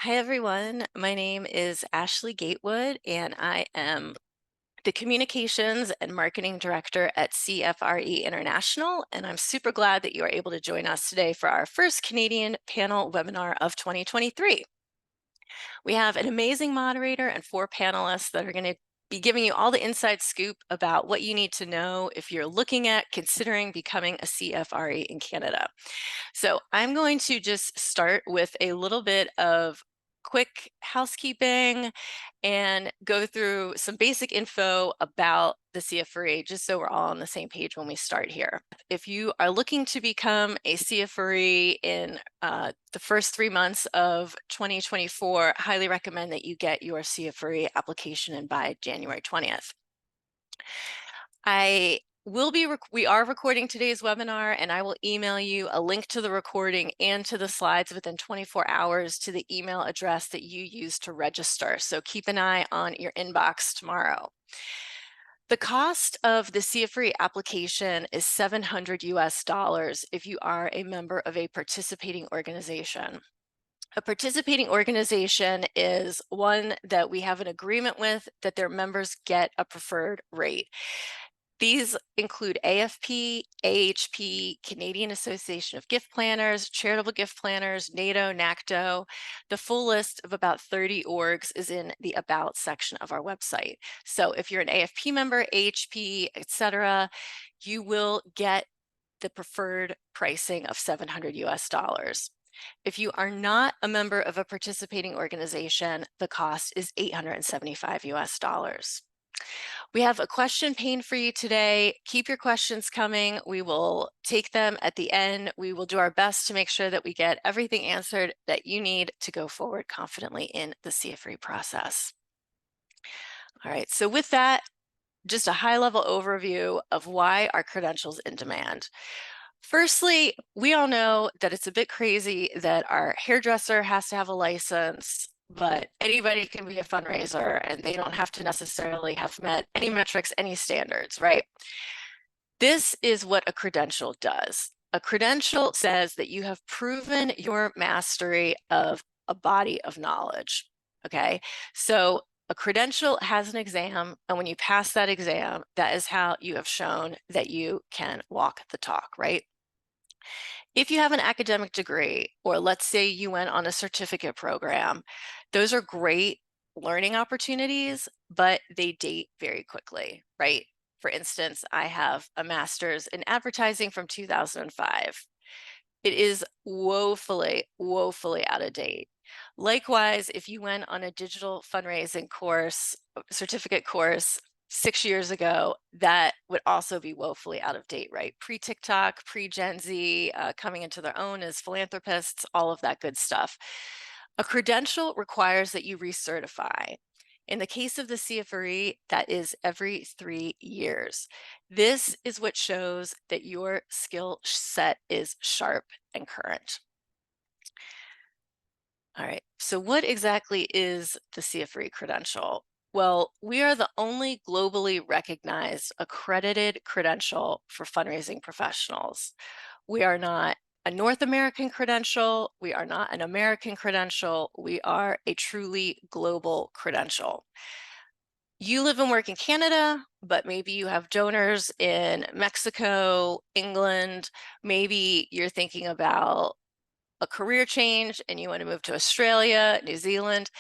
Hi, everyone. My name is Ashley Gatewood, and I am the Communications and Marketing Director at CFRE International, and I'm super glad that you are able to join us today for our first Canadian panel webinar of 2023. We have an amazing moderator and 4 panelists that are going to be giving you all the inside scoop about what you need to know if you're looking at considering becoming a CFRE in Canada. So I'm going to just start with a little bit of quick housekeeping and go through some basic info about the CFRE, just so we're all on the same page when we start here. If you are looking to become a CFRE in the first 3 months of 2024, I highly recommend that you get your CFRE application in by January 20th. We are recording today's webinar, and I will email you a link to the recording and to the slides within 24 hours to the email address that you used to register. So keep an eye on your inbox tomorrow. The cost of the CFRE application is $700 US if you are a member of a participating organization. A participating organization is one that we have an agreement with that their members get a preferred rate. These include AFP, AHP, Canadian Association of Gift Planners, Charitable Gift Planners, NATO, NACTO. The full list of about 30 orgs is in the About section of our website. So if you're an AFP member, AHP, etc., you will get the preferred pricing of $700 US. If you are not a member of a participating organization, the cost is $875 US. We have a question pane for you today. Keep your questions coming. We will take them at the end. We will do our best to make sure that we get everything answered that you need to go forward confidently in the CFRE process. All right, so with that, just a high-level overview of why our credentials in demand. Firstly, we all know that it's a bit crazy that our hairdresser has to have a license, but anybody can be a fundraiser and they don't have to necessarily have met any metrics, any standards, right? This is what a credential does. A credential says that you have proven your mastery of a body of knowledge, okay? So a credential has an exam, and when you pass that exam, that is how you have shown that you can walk the talk, right? If you have an academic degree, or let's say you went on a certificate program, those are great learning opportunities, but they date very quickly, right? For instance, I have a master's in advertising from 2005. It is woefully, woefully out of date. Likewise, if you went on a digital fundraising course, certificate course 6 years ago, that would also be woefully out of date, right? Pre-TikTok, pre-Gen Z, coming into their own as philanthropists, all of that good stuff. A credential requires that you recertify. In the case of the CFRE, that is every 3 years. This is what shows that your skill set is sharp and current. All right, so what exactly is the CFRE credential? Well, we are the only globally recognized accredited credential for fundraising professionals. We are not a North American credential. We are not an American credential. We are a truly global credential. You live and work in Canada, but maybe you have donors in Mexico, England. Maybe you're thinking about a career change and you want to move to Australia, New Zealand.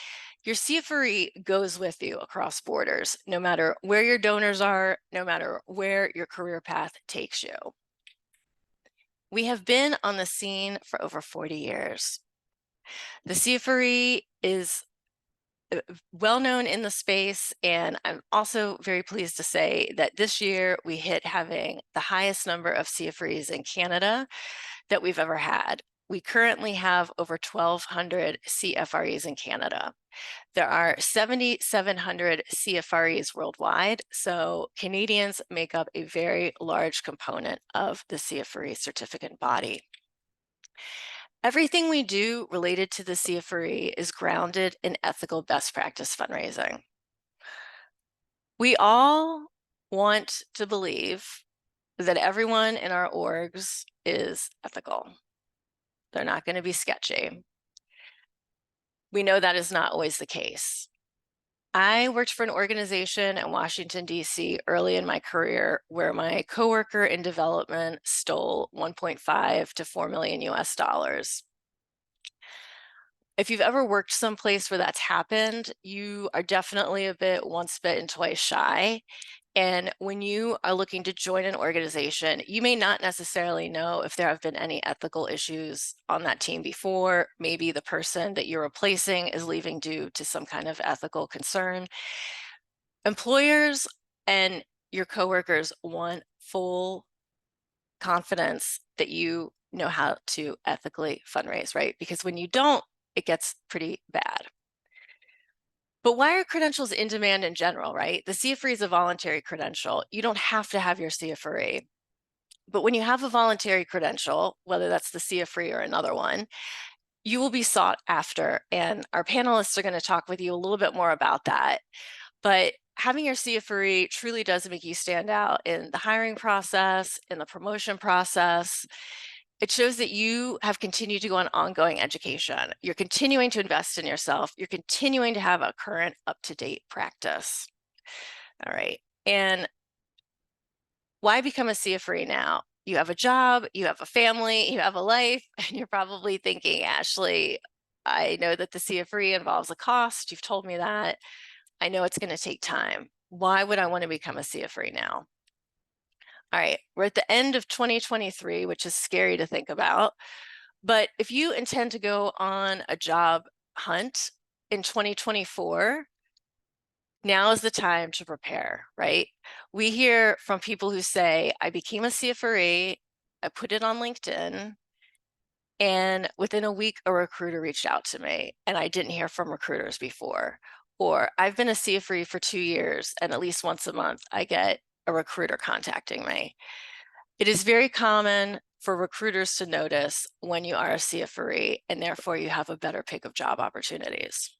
Your CFRE goes with you across borders, no matter where your donors are, no matter where your career path takes you. We have been on the scene for over 40 years. The CFRE is well known in the space, and I'm also very pleased to say that this year we hit having the highest number of CFREs in Canada that we've ever had. We currently have over 1,200 CFREs in Canada. There are 7,700 CFREs worldwide, so Canadians make up a very large component of the CFRE certificate body. Everything we do related to the CFRE is grounded in ethical best practice fundraising. We all want to believe that everyone in our orgs is ethical. They're not going to be sketchy. We know that is not always the case. I worked for an organization in Washington, D.C. early in my career where my coworker in development stole 1.5 to 4 million US dollars. If you've ever worked someplace where that's happened, you are definitely a bit once bitten, twice shy. And when you are looking to join an organization, you may not necessarily know if there have been any ethical issues on that team before. Maybe the person that you're replacing is leaving due to some kind of ethical concern. Employers and your coworkers want full confidence that you know how to ethically fundraise, right? Because when you don't, it gets pretty bad. But why are credentials in demand in general, right? The CFRE is a voluntary credential. You don't have to have your CFRE. But when you have a voluntary credential, whether that's the CFRE or another one, you will be sought after. And our panelists are going to talk with you a little bit more about that. But having your CFRE truly does make you stand out in the hiring process, in the promotion process. It shows that you have continued to go on ongoing education. You're continuing to invest in yourself. You're continuing to have a current, up-to-date practice. All right. And why become a CFRE now? You have a job, you have a family, you have a life, and you're probably thinking, Ashley, I know that the CFRE involves a cost. You've told me that. I know it's going to take time. Why would I want to become a CFRE now? All right, we're at the end of 2023, which is scary to think about. But if you intend to go on a job hunt in 2024, now is the time to prepare, right? We hear from people who say, I became a CFRE, I put it on LinkedIn, and within a week, a recruiter reached out to me, and I didn't hear from recruiters before. Or I've been a CFRE for 2 years, and at least once a month, I get a recruiter contacting me. It is very common for recruiters to notice when you are a CFRE, and therefore you have a better pick of job opportunities.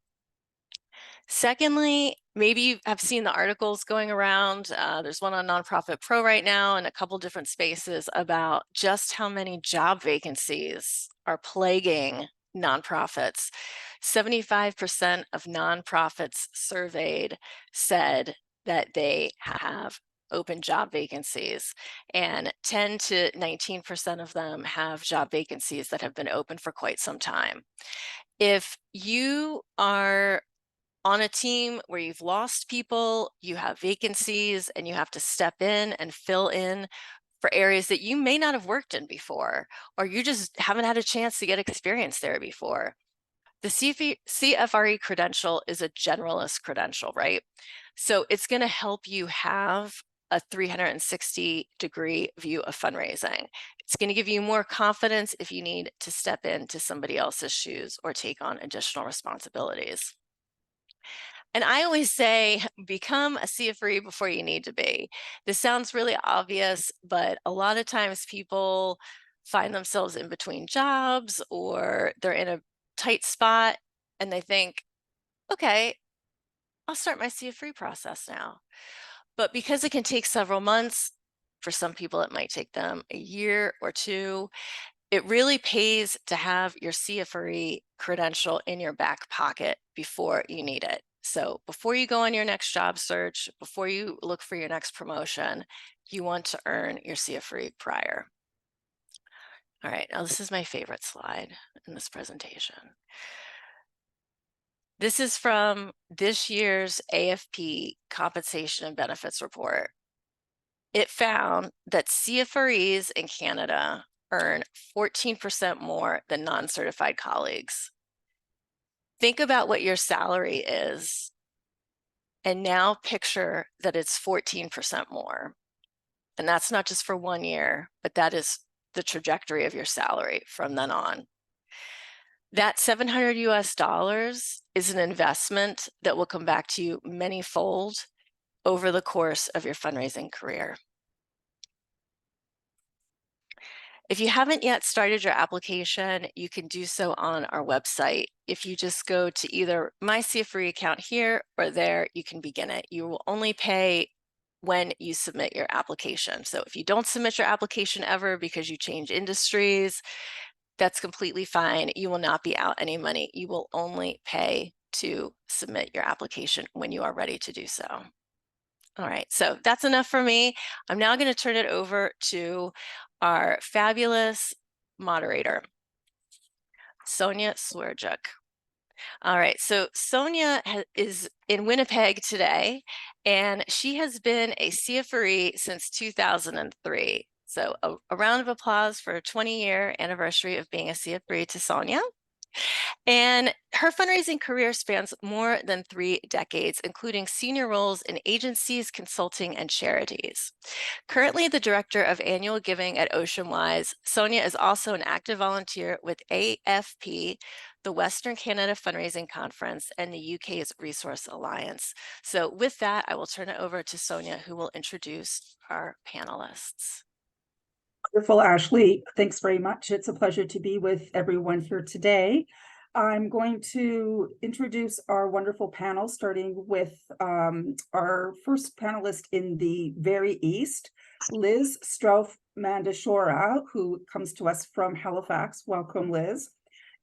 Secondly, maybe you have seen the articles going around. There's one on Nonprofit Pro right now in a couple different spaces about just how many job vacancies are plaguing nonprofits. 75% of nonprofits surveyed said that they have open job vacancies, and 10 to 19% of them have job vacancies that have been open for quite some time. If you are on a team where you've lost people, you have vacancies, and you have to step in and fill in for areas that you may not have worked in before, or you just haven't had a chance to get experience there before. The CFRE credential is a generalist credential, right? So it's going to help you have a 360-degree view of fundraising. It's going to give you more confidence if you need to step into somebody else's shoes or take on additional responsibilities. And I always say, become a CFRE before you need to be. This sounds really obvious, but a lot of times people find themselves in between jobs, or they're in a tight spot and they think, okay, I'll start my CFRE process now. But because it can take several months, for some people it might take them a year or two, it really pays to have your CFRE credential in your back pocket before you need it. So before you go on your next job search, before you look for your next promotion, you want to earn your CFRE prior. All right, now this is my favorite slide in this presentation. This is from this year's AFP Compensation and Benefits Report. It found that CFREs in Canada earn 14% more than non-certified colleagues. Think about what your salary is, and now picture that it's 14% more. And that's not just for 1 year, but that is the trajectory of your salary from then on. That 700 US dollars is an investment that will come back to you many-fold over the course of your fundraising career. If you haven't yet started your application, you can do so on our website. If you just go to either my CFRE account here or there, you can begin it. You will only pay when you submit your application. So if you don't submit your application ever because you change industries, that's completely fine. You will not be out any money. You will only pay to submit your application when you are ready to do so. All right, so that's enough for me. I'm now going to turn it over to our fabulous moderator, Sonya Swiridjuk. All right, so Sonya is in Winnipeg today, and she has been a CFRE since 2003. So a round of applause for a 20-year anniversary of being a CFRE to Sonya. And her fundraising career spans more than 3 decades, including senior roles in agencies, consulting, and charities. Currently the director of annual giving at Oceanwise, Sonya is also an active volunteer with AFP, the Western Canada Fundraising Conference, and the UK's Resource Alliance. So with that, I will turn it over to Sonya, who will introduce our panelists. Wonderful, Ashley. Thanks very much. It's a pleasure to be with everyone here today. I'm going to introduce our wonderful panel, starting with our first panelist in the very east, Liz Struijf-Mandishora, who comes to us from Halifax. Welcome, Liz.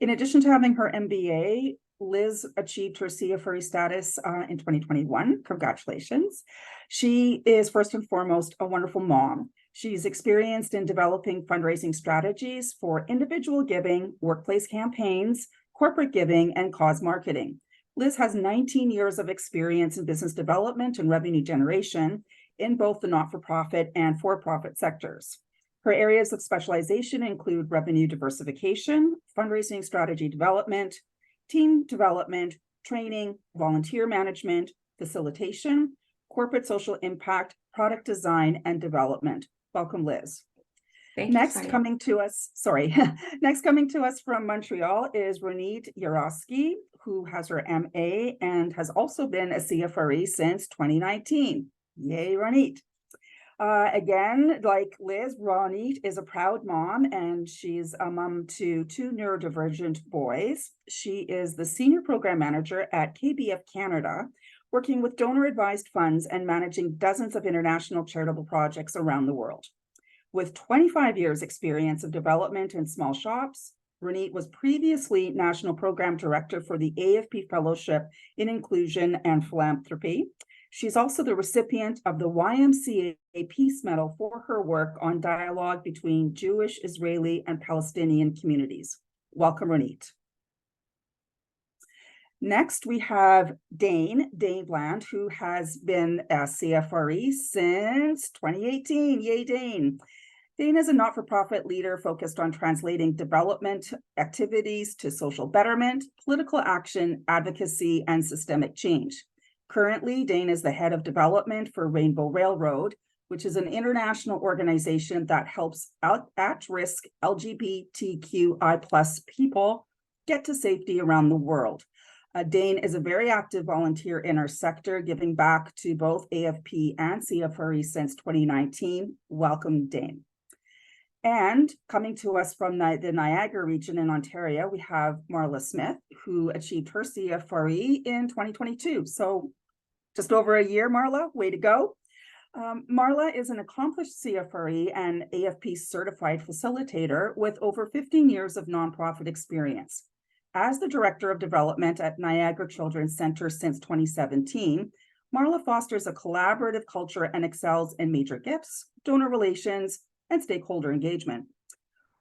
In addition to having her MBA, Liz achieved her CFRE status in 2021. Congratulations. She is first and foremost a wonderful mom. She's experienced in developing fundraising strategies for individual giving, workplace campaigns, corporate giving, and cause marketing. Liz has 19 years of experience in business development and revenue generation in both the not-for-profit and for-profit sectors. Her areas of specialization include revenue diversification, fundraising strategy development, team development, training, volunteer management, facilitation, corporate social impact, product design, and development. Welcome, Liz. Next coming to us from Montreal is Ronit Yarosky, who has her MA and has also been a CFRE since 2019. Yay, Ronit. Again, like Liz, Ronit is a proud mom, and she's a mom to 2 neurodivergent boys. She is the senior program manager at KBF Canada, working with donor-advised funds and managing dozens of international charitable projects around the world. With 25 years experience of development in small shops, Ronit was previously National Program Director for the AFP Fellowship in Inclusion and Philanthropy. She's also the recipient of the YMCA Peace Medal for her work on dialogue between Jewish, Israeli, and Palestinian communities. Welcome, Ronit. Next, we have Dane Bland, who has been a CFRE since 2018. Yay, Dane. Dane is a not-for-profit leader focused on translating development activities to social betterment, political action, advocacy, and systemic change. Currently, Dane is the head of development for Rainbow Railroad, which is an international organization that helps at-risk LGBTQI+ people get to safety around the world. Dane is a very active volunteer in our sector, giving back to both AFP and CFRE since 2019. Welcome, Dane. And coming to us from the Niagara region in Ontario, we have Marla Smith, who achieved her CFRE in 2022. So just over a year, Marla, way to go. Marla is an accomplished CFRE and AFP certified facilitator with over 15 years of nonprofit experience. As the Director of Development at Niagara Children's Center since 2017, Marla fosters a collaborative culture and excels in major gifts, donor relations, and stakeholder engagement.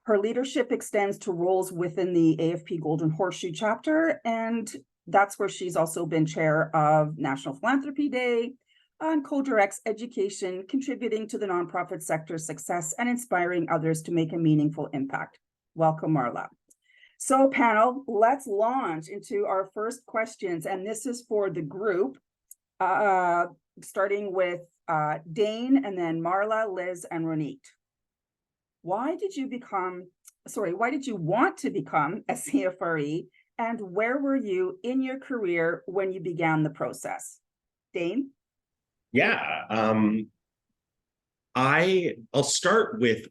Her leadership extends to roles within the AFP Golden Horseshoe chapter, and that's where she's also been chair of National Philanthropy Day and co-directs education, contributing to the nonprofit sector's success and inspiring others to make a meaningful impact. Welcome, Marla. So panel, let's launch into our first questions, and this is for the group, starting with Dane and then Marla, Liz, and Ronit. Why did you want to become a CFRE, and where were you in your career when you began the process? Dane? Yeah, I'll start with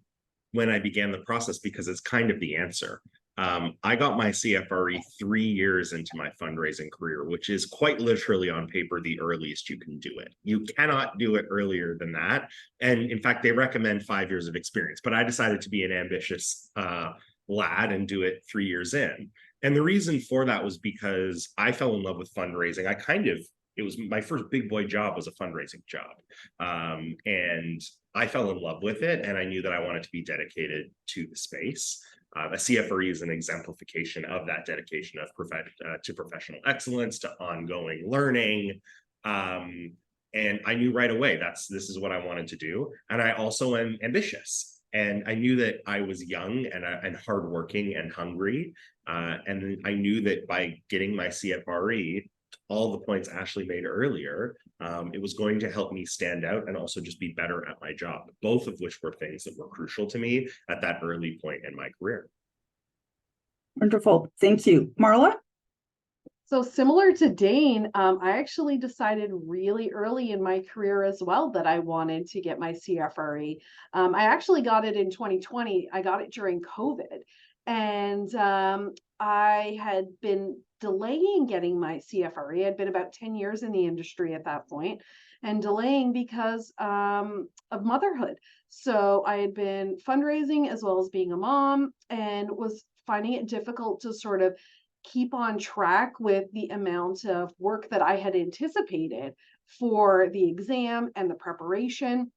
when I began the process because it's kind of the answer. I got my CFRE 3 years into my fundraising career, which is quite literally on paper the earliest you can do it. You cannot do it earlier than that. And in fact, they recommend 5 years of experience, but I decided to be an ambitious lad and do it 3 years in. And the reason for that was because I fell in love with fundraising. It was my first big boy job was a fundraising job. And I fell in love with it, and I knew that I wanted to be dedicated to the space. A CFRE is an exemplification of that dedication to professional excellence, to ongoing learning. And I knew right away this is what I wanted to do. And I also am ambitious. And I knew that I was young and hardworking and hungry. And I knew that by getting my CFRE, all the points Ashley made earlier, it was going to help me stand out and also just be better at my job, both of which were things that were crucial to me at that early point in my career. Wonderful. Thank you. Marla? So similar to Dane, I actually decided really early in my career as well that I wanted to get my CFRE. I actually got it in 2020. I got it during COVID. And I had been delaying getting my CFRE. I'd been about 10 years in the industry at that point, and delaying because of motherhood. So I had been fundraising as well as being a mom, and was finding it difficult to sort of keep on track with the amount of work that I had anticipated for the exam and the preparation.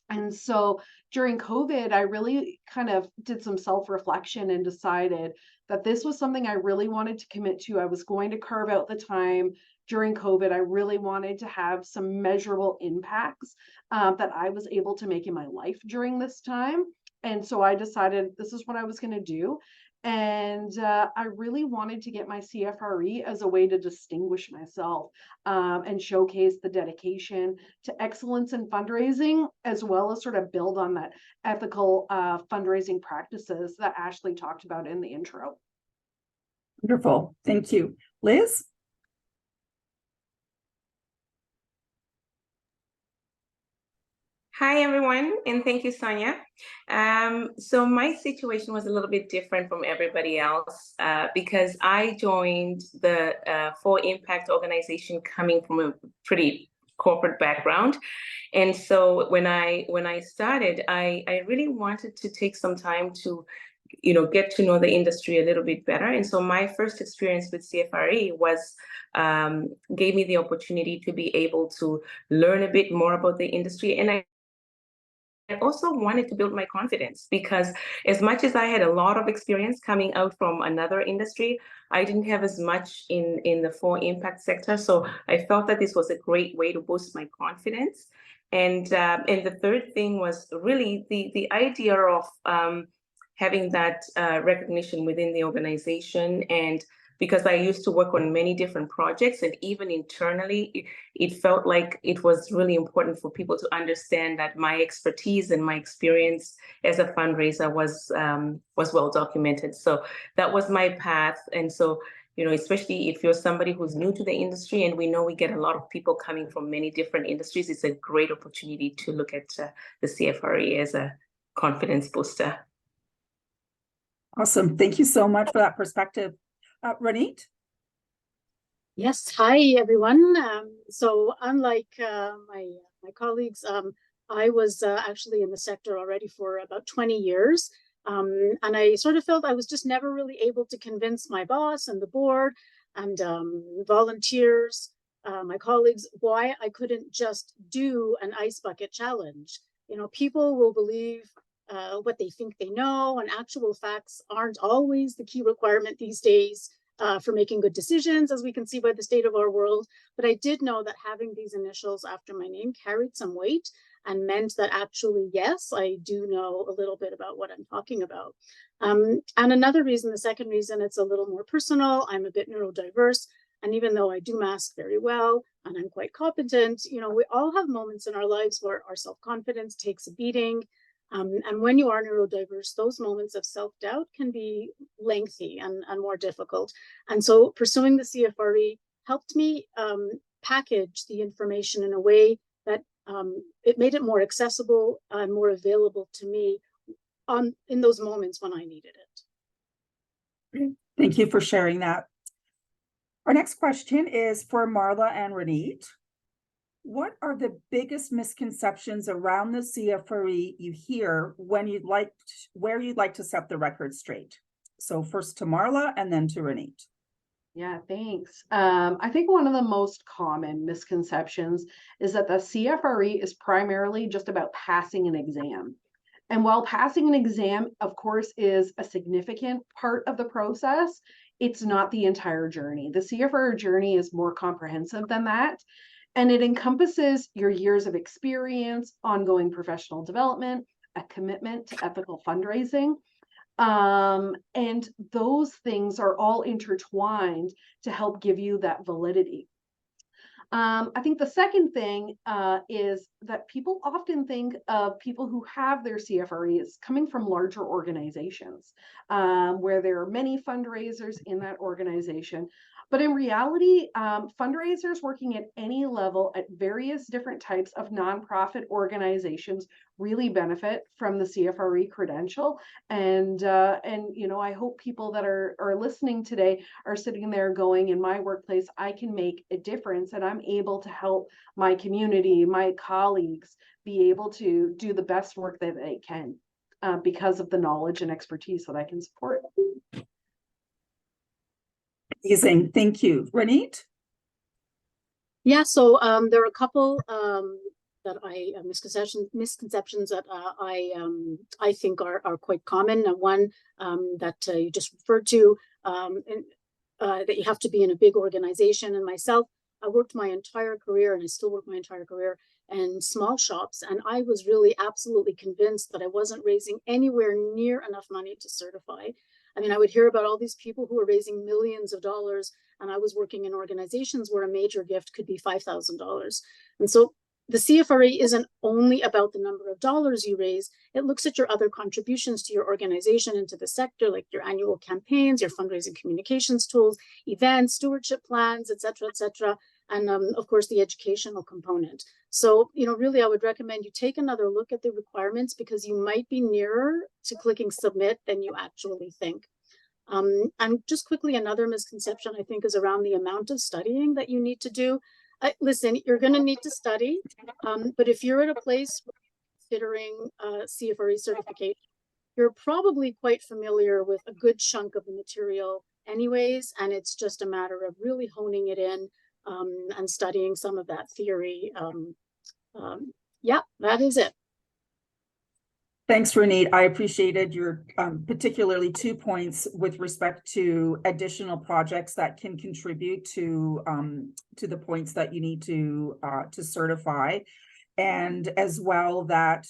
And so during COVID, I really kind of did some self-reflection and decided that this was something I really wanted to commit to. I was going to carve out the time during COVID. I really wanted to have some measurable impacts that I was able to make in my life during this time. And so I decided this is what I was going to do. And I really wanted to get my CFRE as a way to distinguish myself and showcase the dedication to excellence in fundraising, as well as sort of build on that ethical fundraising practices that Ashley talked about in the intro. Wonderful. Thank you. Liz? Hi, everyone, and thank you, Sonya. So my situation was a little bit different from everybody else because I joined the For Impact organization coming from a pretty corporate background. And so when I started, I really wanted to take some time to get to know the industry a little bit better. And so my first experience with CFRE was gave me the opportunity to be able to learn a bit more about the industry. And I also wanted to build my confidence, because as much as I had a lot of experience coming out from another industry, I didn't have as much in the For Impact sector. So I felt that this was a great way to boost my confidence. And the third thing was really the idea of having that recognition within the organization. And because I used to work on many different projects, and even internally, it felt like it was really important for people to understand that my expertise and my experience as a fundraiser was well documented. So that was my path. And so, especially if you're somebody who's new to the industry, and we know we get a lot of people coming from many different industries, it's a great opportunity to look at the CFRE as a confidence booster. Awesome. Thank you so much for that perspective. Ronit? Yes, hi everyone. So unlike my colleagues, I was actually in the sector already for about 20 years. And I sort of felt I was just never really able to convince my boss and the board and volunteers, my colleagues, why I couldn't just do an ice bucket challenge. People will believe what they think they know, and actual facts aren't always the key requirement these days for making good decisions, as we can see by the state of our world. But I did know that having these initials after my name carried some weight and meant that actually, yes, I do know a little bit about what I'm talking about. And another reason, the second reason, it's a little more personal. I'm a bit neurodiverse. And even though I do mask very well and I'm quite competent, we all have moments in our lives where our self-confidence takes a beating. And when you are neurodiverse, those moments of self-doubt can be lengthy and more difficult. And so pursuing the CFRE helped me package the information in a way that it made it more accessible and more available to me in those moments when I needed it. Thank you for sharing that. Our next question is for Marla and Ronit. What are the biggest misconceptions around the CFRE you hear where you'd like to set the record straight? So first to Marla and then to Ronit. Yeah, thanks. I think one of the most common misconceptions is that the CFRE is primarily just about passing an exam. And while passing an exam, of course, is a significant part of the process, it's not the entire journey. The CFRE journey is more comprehensive than that. And it encompasses your years of experience, ongoing professional development, a commitment to ethical fundraising. And those things are all intertwined to help give you that validity. I think the second thing is that people often think of people who have their CFRE as coming from larger organizations, where there are many fundraisers in that organization. But in reality, fundraisers working at any level at various different types of nonprofit organizations really benefit from the CFRE credential. And you know, I hope people that are listening today are sitting there going, in my workplace, I can make a difference, and I'm able to help my community, my colleagues, be able to do the best work that they can because of the knowledge and expertise that I can support. Amazing, thank you. Ronit? Yeah, so there are a couple that misconceptions that I think are quite common. One that you just referred to, that you have to be in a big organization. And myself, I worked my entire career, and I still work my entire career in small shops. And I was really absolutely convinced that I wasn't raising anywhere near enough money to certify. I mean, I would hear about all these people who were raising millions of dollars, and I was working in organizations where a major gift could be $5,000. And so the CFRE isn't only about the number of dollars you raise. It looks at your other contributions to your organization and to the sector, like your annual campaigns, your fundraising communications tools, events, stewardship plans, et cetera, and of course, the educational component. So, you know, really, I would recommend you take another look at the requirements, because you might be nearer to clicking submit than you actually think. And just quickly, another misconception I think is around the amount of studying that you need to do. Listen, you're going to need to study, but if you're at a place considering CFRE certification, you're probably quite familiar with a good chunk of the material anyways, and it's just a matter of really honing it in and studying some of that theory. Yeah, that is it. Thanks, Ronit. I appreciated your particularly 2 points with respect to additional projects that can contribute to the points that you need to certify, and as well that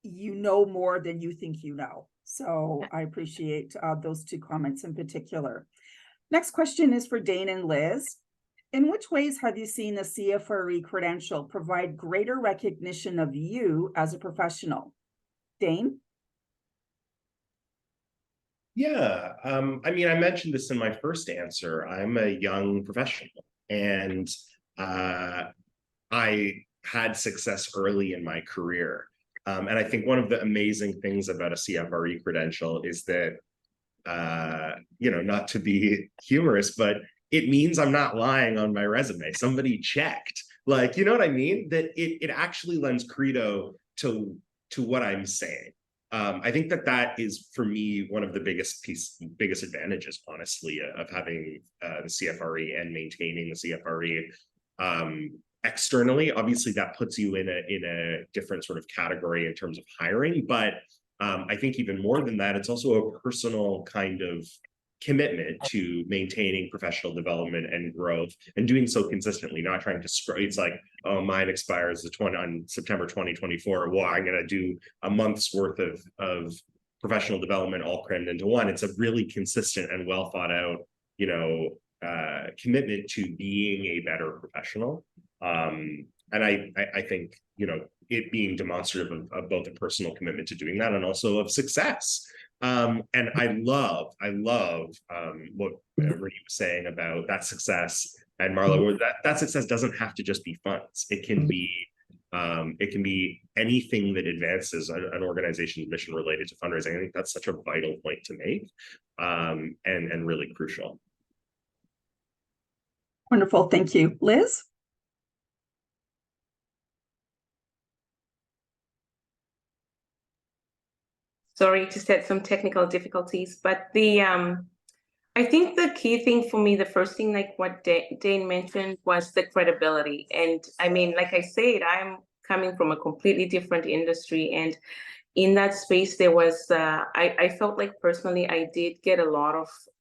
you know more than you think you know. So I appreciate those 2 comments in particular. Next question is for Dane and Liz. In which ways have you seen the CFRE credential provide greater recognition of you as a professional? Dane? Yeah, I mean, I mentioned this in my first answer. I'm a young professional, and I had success early in my career. And I think one of the amazing things about a CFRE credential is that, you know, not to be humorous, but it means I'm not lying on my resume. Somebody checked, like, you know what I mean? That it actually lends credo to what I'm saying. I think that is, for me, one of the biggest advantages, honestly, of having the CFRE and maintaining the CFRE. Externally, obviously, that puts you in a different sort of category in terms of hiring, but I think even more than that, it's also a personal kind of commitment to maintaining professional development and growth, and doing so consistently, not trying to it's like, oh, mine expires on September 2024. Well, I'm going to do a month's worth of professional development all crammed into one. It's a really consistent and well thought out, you know, commitment to being a better professional. And I think, you know, it being demonstrative of both a personal commitment to doing that and also of success. And I love what Ronit was saying about that success, and Marla, that success doesn't have to just be funds. It can be anything that advances an organization's mission related to fundraising. I think that's such a vital point to make, and really crucial. Wonderful, thank you. Liz? Sorry to set some technical difficulties, but the I think the key thing for me, the first thing, like what Dane mentioned, was the credibility. And I mean, like I said, I'm coming from a completely different industry, and in that space, there was, I felt like personally, I did get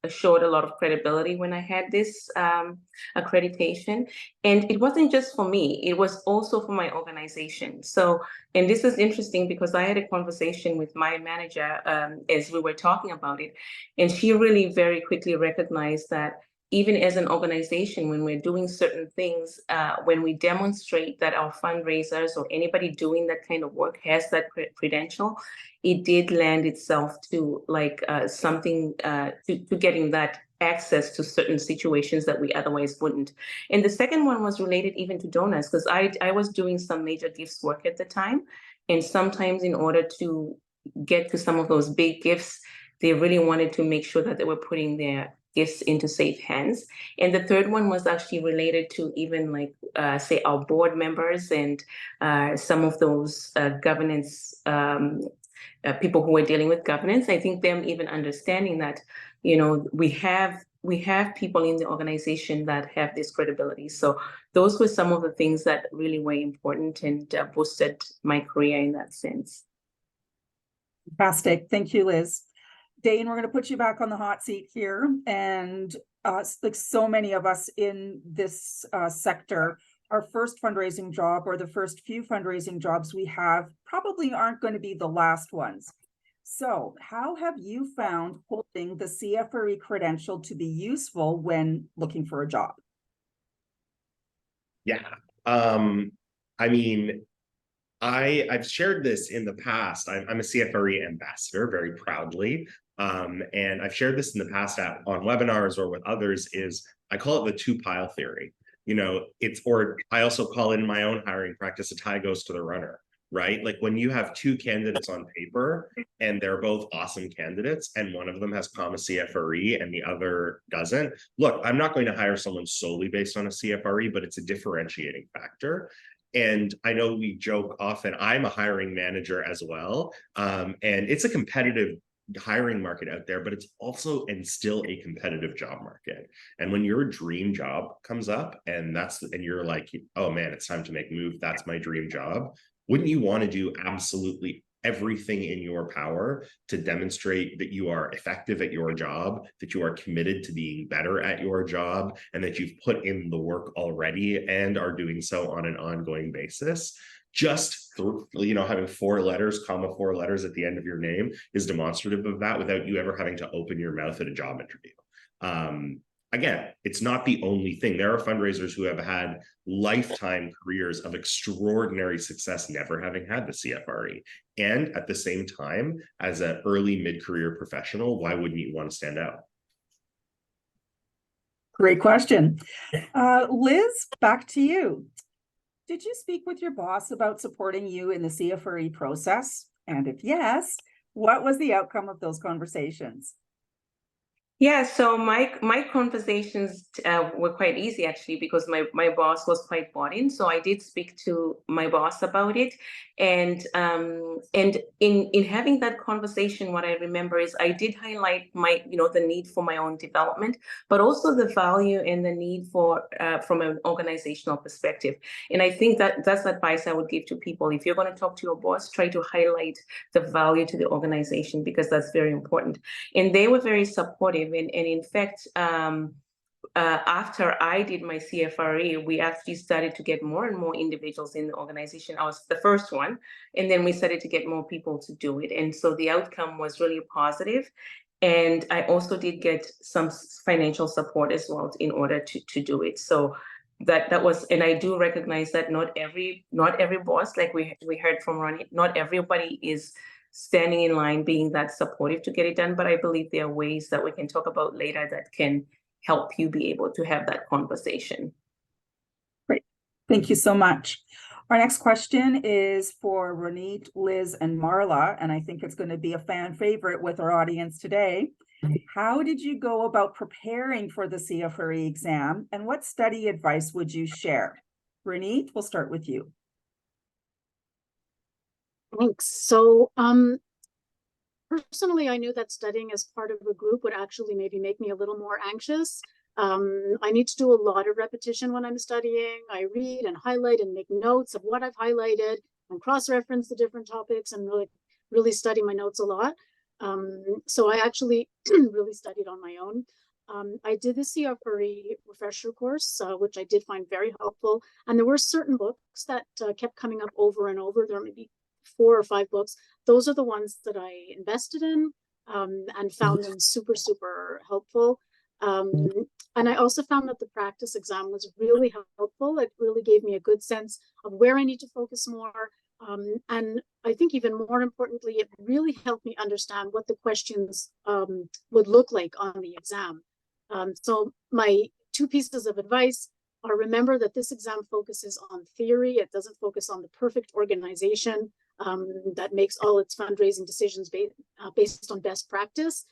showed a lot of credibility when I had this accreditation. And it wasn't just for me, it was also for my organization. So, and this is interesting because I had a conversation with my manager as we were talking about it. And she really very quickly recognized that even as an organization, when we're doing certain things, when we demonstrate that our fundraisers or anybody doing that kind of work has that credential, it did lend itself to like something to getting that access to certain situations that we otherwise wouldn't. And the second one was related even to donors, because I was doing some major gifts work at the time. And sometimes in order to get to some of those big gifts, they really wanted to make sure that they were putting their gifts into safe hands. And the third one was actually related to even like, say, our board members and some of those governance people who are dealing with governance. I think them even understanding that, you know, we have people in the organization that have this credibility. So those were some of the things that really were important and boosted my career in that sense. Fantastic. Thank you, Liz. Dane, we're going to put you back on the hot seat here. And like so many of us in this sector, our first fundraising job or the first few fundraising jobs we have probably aren't going to be the last ones. So how have you found holding the CFRE credential to be useful when looking for a job? Yeah. I mean, I've shared this in the past. I'm a CFRE ambassador very proudly. And I've shared this in the past on webinars or with others. Is I call it the two pile theory. You know, or I also call it in my own hiring practice, a tie goes to the runner, right? Like when you have two candidates on paper and they're both awesome candidates and one of them has comma CFRE and the other doesn't. Look, I'm not going to hire someone solely based on a CFRE, but it's a differentiating factor. And I know we joke often, I'm a hiring manager as well. And it's a competitive hiring market out there, but it's also and still a competitive job market. And when your dream job comes up and you're like, oh man, it's time to make a move, that's my dream job, wouldn't you want to do absolutely everything in your power to demonstrate that you are effective at your job, that you are committed to being better at your job, and that you've put in the work already and are doing so on an ongoing basis? Just through, you know, having 4 letters, comma 4 letters at the end of your name is demonstrative of that without you ever having to open your mouth at a job interview. Again, it's not the only thing. There are fundraisers who have had lifetime careers of extraordinary success, never having had the CFRE. And at the same time, as an early mid-career professional, why wouldn't you want to stand out? Great question. Liz, back to you. Did you speak with your boss about supporting you in the CFRE process? And if yes, what was the outcome of those conversations? Yeah, so my conversations were quite easy actually, because my boss was quite bought in. So I did speak to my boss about it, and in having that conversation, what I remember is I did highlight the need for my own development, but also the value and the need for from an organizational perspective. And I think that that's advice I would give to people. If you're going to talk to your boss, try to highlight the value to the organization, because that's very important. And they were very supportive. And in fact, after I did my CFRE, we actually started to get more and more individuals in the organization. I was the first one, and then we started to get more people to do it. And so the outcome was really positive. And I also did get some financial support as well in order to do it. So that was, and I do recognize that not every boss, like we heard from Ronit, not everybody is standing in line being that supportive to get it done. But I believe there are ways that we can talk about later that can help you be able to have that conversation. Great. Thank you so much. Our next question is for Ronit, Liz, and Marla, and I think it's going to be a fan favorite with our audience today. How did you go about preparing for the CFRE exam, and what study advice would you share? Ronit, we'll start with you. Thanks. So personally, I knew that studying as part of a group would actually maybe make me a little more anxious. I need to do a lot of repetition when I'm studying. I read and highlight and make notes of what I've highlighted and cross-reference the different topics and really study my notes a lot. So I actually really studied on my own. I did the CFRE refresher course, which I did find very helpful. And there were certain books that kept coming up over and over. There may be 4 or 5 books. Those are the ones that I invested in and found them super, super helpful. And I also found that the practice exam was really helpful. It really gave me a good sense of where I need to focus more. And I think even more importantly, it really helped me understand what the questions would look like on the exam. So my 2 pieces of advice are: remember that this exam focuses on theory. It doesn't focus on the perfect organization that makes all its fundraising decisions based on best practice.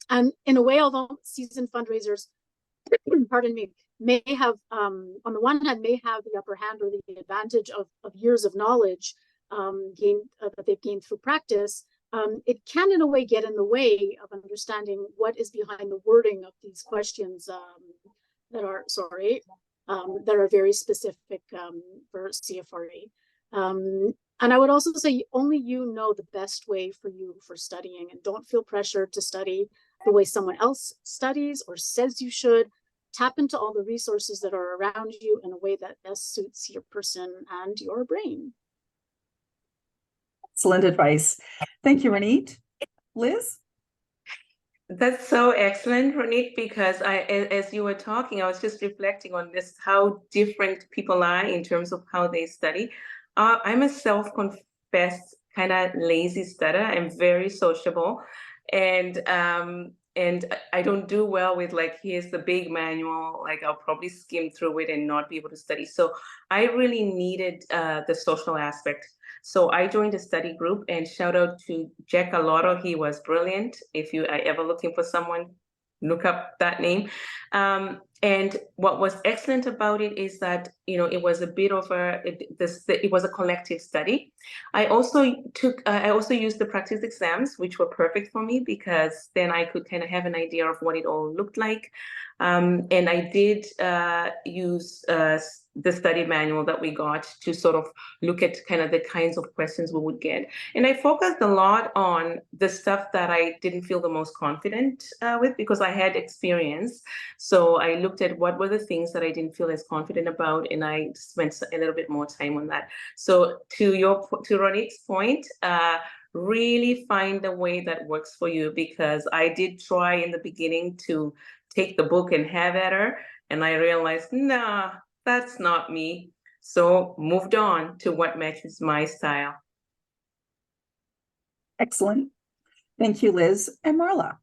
And in a way, although seasoned fundraisers, pardon me, may have, on the one hand, may have the upper hand or the advantage of years of knowledge that they've gained through practice, it can in a way get in the way of understanding what is behind the wording of these questions that are very specific for CFRE. And I would also say only you know the best way for you for studying, and don't feel pressured to study the way someone else studies or says you should. Tap into all the resources that are around you in a way that best suits your person and your brain. Excellent advice. Thank you, Ronit. Liz? That's so excellent, Ronit, because as you were talking, I was just reflecting on this, how different people are in terms of how they study. I'm a self-confessed kind of lazy stutter. I'm very sociable, and I don't do well with like, here's the big manual, like I'll probably skim through it and not be able to study. So I really needed the social aspect. So I joined a study group, and shout out to Jack Alotto. He was brilliant. If you are ever looking for someone, look up that name. And what was excellent about it is that, you know, it was a bit of it was a collective study. I also used the practice exams, which were perfect for me because then I could kind of have an idea of what it all looked like. And I did use the study manual that we got to sort of look at kind of the kinds of questions we would get. And I focused a lot on the stuff that I didn't feel the most confident with, because I had experience. So I looked at what were the things that I didn't feel as confident about, and I spent a little bit more time on that. So to Ronit's point, really find a way that works for you, because I did try in the beginning to take the book and have at her, and I realized, nah, that's not me. So moved on to what matches my style. Excellent. Thank you, Liz. And Marla?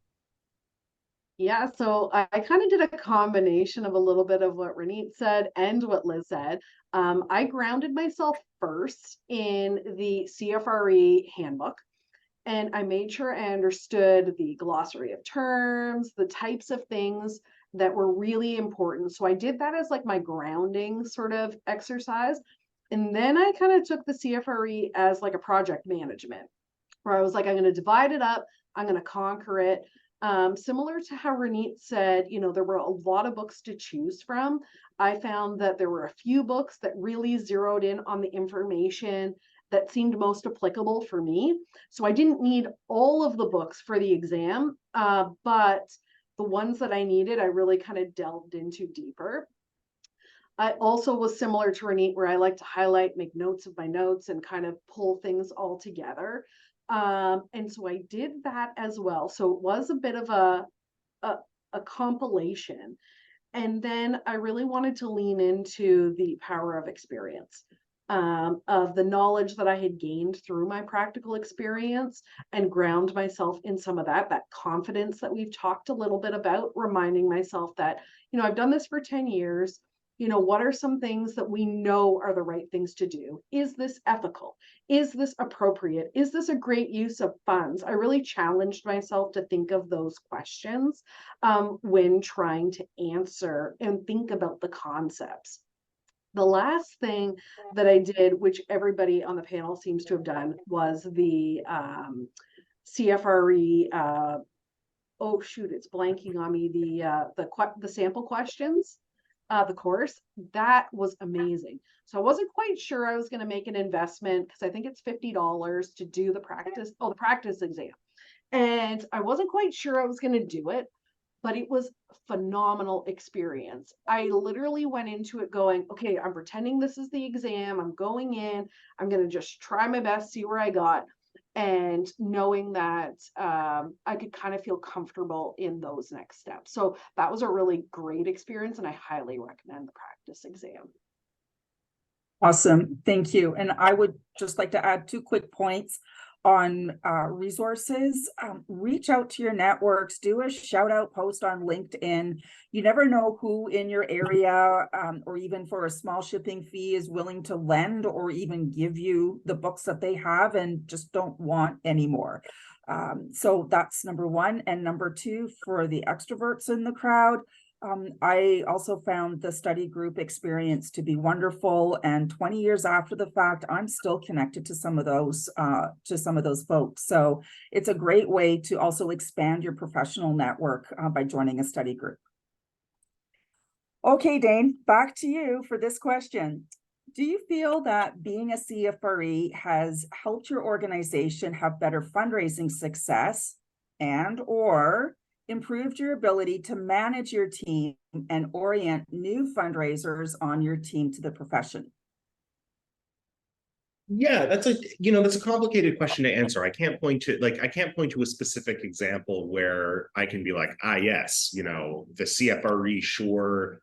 Yeah, so I kind of did a combination of a little bit of what Ronit said and what Liz said. I grounded myself first in the CFRE handbook, and I made sure I understood the glossary of terms, the types of things that were really important. So I did that as like my grounding sort of exercise. And then I kind of took the CFRE as like a project management, where I was like, I'm going to divide it up, I'm going to conquer it. Similar to how Ronit said, you know, there were a lot of books to choose from. I found that there were a few books that really zeroed in on the information that seemed most applicable for me. So I didn't need all of the books for the exam, but the ones that I needed, I really kind of delved into deeper. I also was similar to Ronit, where I like to highlight, make notes of my notes, and kind of pull things all together. And so I did that as well. So it was a bit of a compilation. And then I really wanted to lean into the power of experience, of the knowledge that I had gained through my practical experience, and ground myself in some of that confidence that we've talked a little bit about, reminding myself that, you know, I've done this for 10 years. You know, what are some things that we know are the right things to do? Is this ethical? Is this appropriate? Is this a great use of funds? I really challenged myself to think of those questions when trying to answer and think about the concepts. The last thing that I did, which everybody on the panel seems to have done, was the CFRE, oh shoot, it's blanking on me, the sample questions, the course, that was amazing. So I wasn't quite sure I was going to make an investment, because I think it's $50 to do the practice exam. And I wasn't quite sure I was going to do it, but it was a phenomenal experience. I literally went into it going, okay, I'm pretending this is the exam. I'm going in, I'm going to just try my best, see where I got. And knowing that I could kind of feel comfortable in those next steps. So that was a really great experience, and I highly recommend the practice exam. Awesome, thank you. And I would just like to add 2 quick points on resources. Reach out to your networks, do a shout out post on LinkedIn. You never know who in your area, or even for a small shipping fee, is willing to lend or even give you the books that they have and just don't want anymore. So that's number 1. And number 2, for the extroverts in the crowd, I also found the study group experience to be wonderful, and 20 years after the fact, I'm still connected to some of those folks. So it's a great way to also expand your professional network by joining a study group. Okay, Dane, back to you for this question. Do you feel that being a CFRE has helped your organization have better fundraising success and/or improved your ability to manage your team and orient new fundraisers on your team to the profession? Yeah, that's a complicated question to answer. I can't point to a specific example where I can be like, yes, the CFRE sure,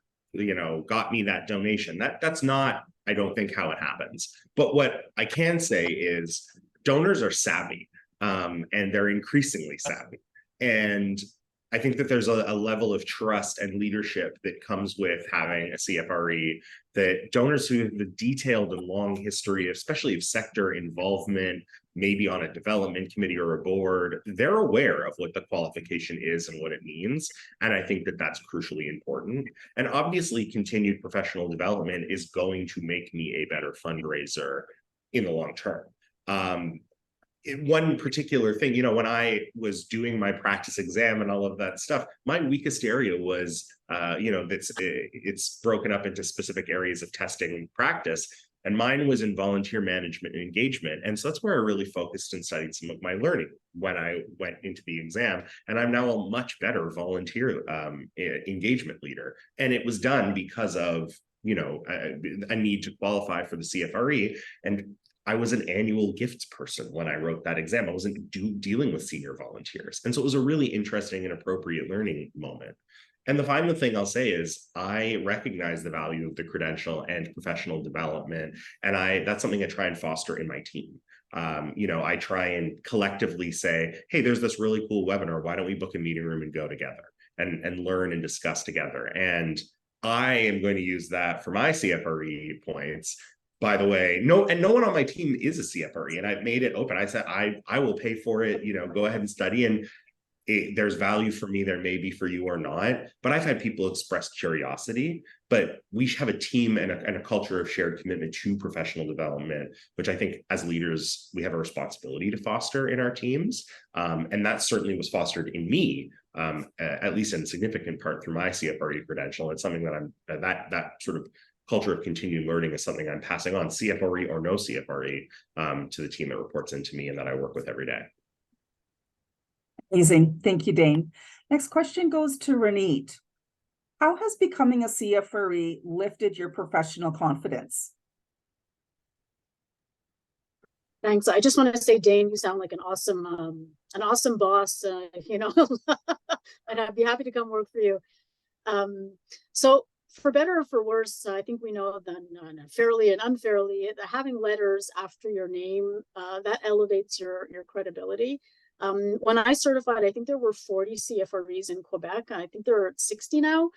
got me that donation. That's not, I don't think, how it happens. But what I can say is donors are savvy, and they're increasingly savvy. And I think that there's a level of trust and leadership that comes with having a CFRE, that donors who have the detailed and long history, especially of sector involvement, maybe on a development committee or a board, they're aware of what the qualification is and what it means. And I think that that's crucially important. And obviously, continued professional development is going to make me a better fundraiser in the long term. One particular thing, when I was doing my practice exam and all of that stuff, my weakest area was, it's broken up into specific areas of testing and practice. And mine was in volunteer management and engagement. And so that's where I really focused and studied some of my learning when I went into the exam. And I'm now a much better volunteer engagement leader. And it was done because of, a need to qualify for the CFRE. And I was an annual gifts person when I wrote that exam. I wasn't dealing with senior volunteers. And so it was a really interesting and appropriate learning moment. And the final thing I'll say is I recognize the value of the credential and professional development. And that's something I try and foster in my team. I try and collectively say, hey, there's this really cool webinar. Why don't we book a meeting room and go together and learn and discuss together? And I am going to use that for my CFRE points. By the way, no one on my team is a CFRE, and I've made it open. I said, I will pay for it, go ahead and study. And there's value for me, there may be for you or not. But I've had people express curiosity, but we have a team and a culture of shared commitment to professional development, which I think as leaders, we have a responsibility to foster in our teams. And that certainly was fostered in me, at least in significant part through my CFRE credential. It's something that that sort of culture of continued learning is something I'm passing on, CFRE or no CFRE, to the team that reports into me and that I work with every day. Amazing. Thank you, Dane. Next question goes to Ronit. How has becoming a CFRE lifted your professional confidence? Thanks. I just want to say, Dane, you sound like an awesome boss, and I'd be happy to come work for you. So for better or for worse, I think we know that fairly and unfairly, having letters after your name, that elevates your credibility. When I certified, I think there were 40 CFREs in Quebec. I think there are 60 now.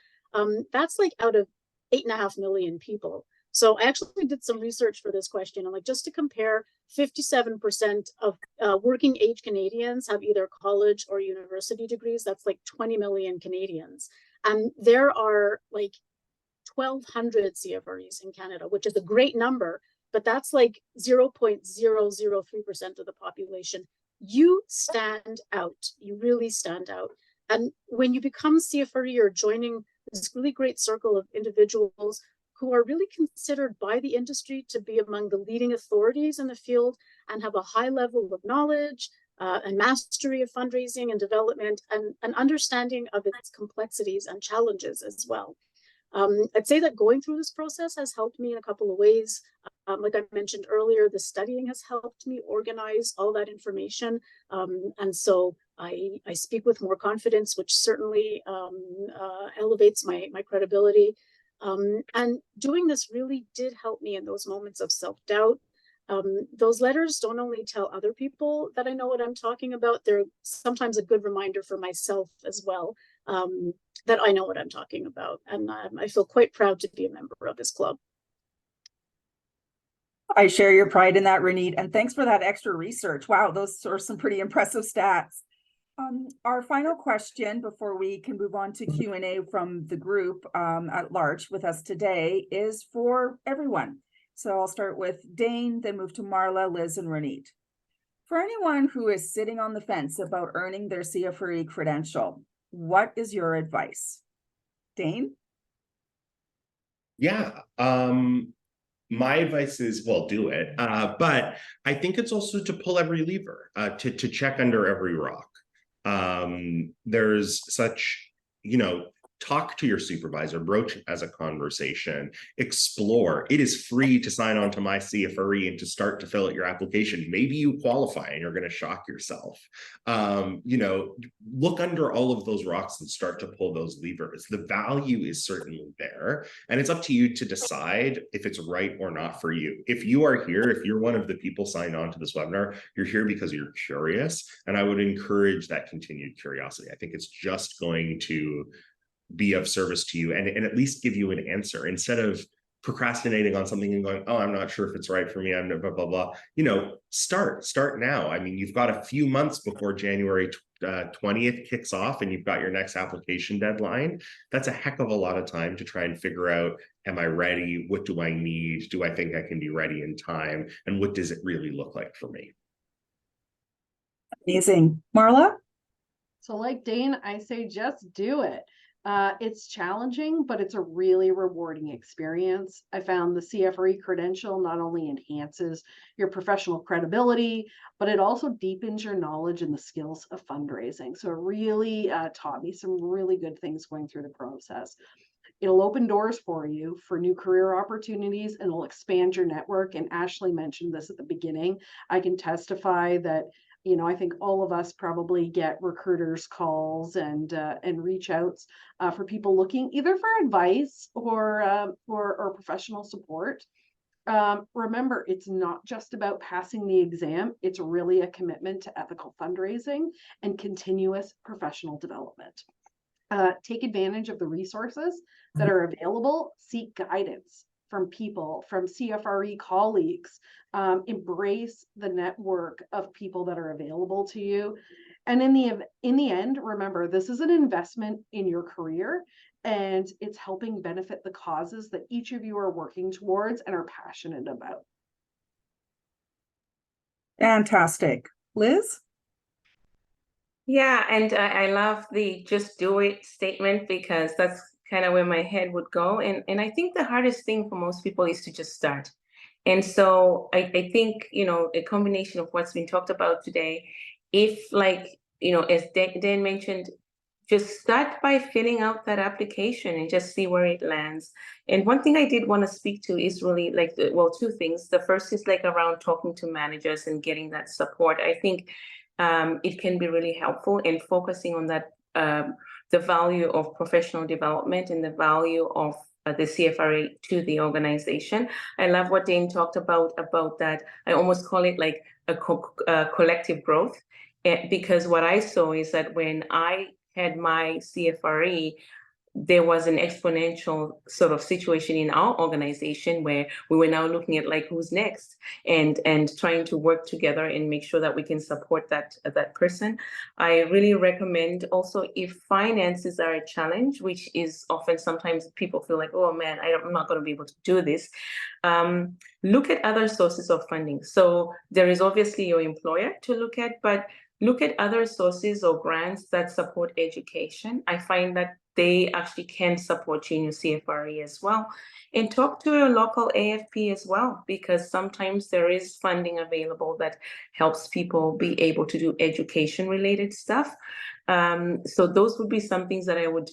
That's like out of 8.5 million people. So I actually did some research for this question. And just to compare, 57% of working age Canadians have either college or university degrees. That's like 20 million Canadians. And there are 1,200 CFREs in Canada, which is a great number, but that's 0.003% of the population. you stand out. You really stand out. And when you become CFRE, you're joining this really great circle of individuals who are really considered by the industry to be among the leading authorities in the field and have a high level of knowledge and mastery of fundraising and development, and an understanding of its complexities and challenges as well. I'd say that going through this process has helped me in a couple of ways. Like I mentioned earlier, the studying has helped me organize all that information. And so I speak with more confidence, which certainly elevates my credibility. And doing this really did help me in those moments of self-doubt. Those letters don't only tell other people that I know what I'm talking about, they're sometimes a good reminder for myself as well, that I know what I'm talking about. And I feel quite proud to be a member of this club. I share your pride in that, Ronit, and thanks for that extra research. Wow, those are some pretty impressive stats. Our final question before we can move on to Q&A from the group at large with us today is for everyone. So I'll start with Dane, then move to Marla, Liz, and Ronit. For anyone who is sitting on the fence about earning their CFRE credential, what is your advice? Dane? Yeah, my advice is, well, do it. But I think it's also to pull every lever, to check under every rock. There's such, talk to your supervisor, broach it as a conversation, explore. It is free to sign on to my CFRE and to start to fill out your application. Maybe you qualify and you're going to shock yourself. Look under all of those rocks and start to pull those levers. The value is certainly there, and it's up to you to decide if it's right or not for you. If you are here, if you're one of the people signed on to this webinar, you're here because you're curious, and I would encourage that continued curiosity. I think it's just going to be of service to you and at least give you an answer instead of procrastinating on something and going, oh, I'm not sure if it's right for me. I'm blah, blah, blah. Start now. I mean, you've got a few months before January 20th kicks off and you've got your next application deadline. That's a heck of a lot of time to try and figure out, am I ready? What do I need? Do I think I can be ready in time? And what does it really look like for me? Amazing. Marla? So like Dane, I say just do it. It's challenging, but it's a really rewarding experience. I found the CFRE credential not only enhances your professional credibility, but it also deepens your knowledge and the skills of fundraising. So it really taught me some really good things going through the process. It'll open doors for you for new career opportunities, and it'll expand your network. And Ashley mentioned this at the beginning. I can testify that I think all of us probably get recruiters calls and reach outs for people looking either for advice or professional support. Remember, it's not just about passing the exam. It's really a commitment to ethical fundraising and continuous professional development. Take advantage of the resources that are available. Seek guidance from people, from CFRE colleagues. Embrace the network of people that are available to you. And in the end, remember, this is an investment in your career, and it's helping benefit the causes that each of you are working towards and are passionate about. Fantastic. Liz? Yeah, and I love the just do it statement, because that's kind of where my head would go. And I think the hardest thing for most people is to just start. And so I think, a combination of what's been talked about today, if as Dan mentioned, just start by filling out that application and just see where it lands. And one thing I did want to speak to is really two things. The first is around talking to managers and getting that support. I think it can be really helpful in focusing on that, the value of professional development and the value of the CFRE to the organization. I love what Dane talked about that. I almost call it like a collective growth, because what I saw is that when I had my CFRE, there was an exponential sort of situation in our organization where we were now looking at like who's next and trying to work together and make sure that we can support that person. I really recommend also, if finances are a challenge, which is often sometimes people feel like, oh man, I'm not going to be able to do this. Look at other sources of funding. So there is obviously your employer to look at, but look at other sources or grants that support education. I find that they actually can support you in your CFRE as well. And talk to your local AFP as well, because sometimes there is funding available that helps people be able to do education-related stuff. So those would be some things that I would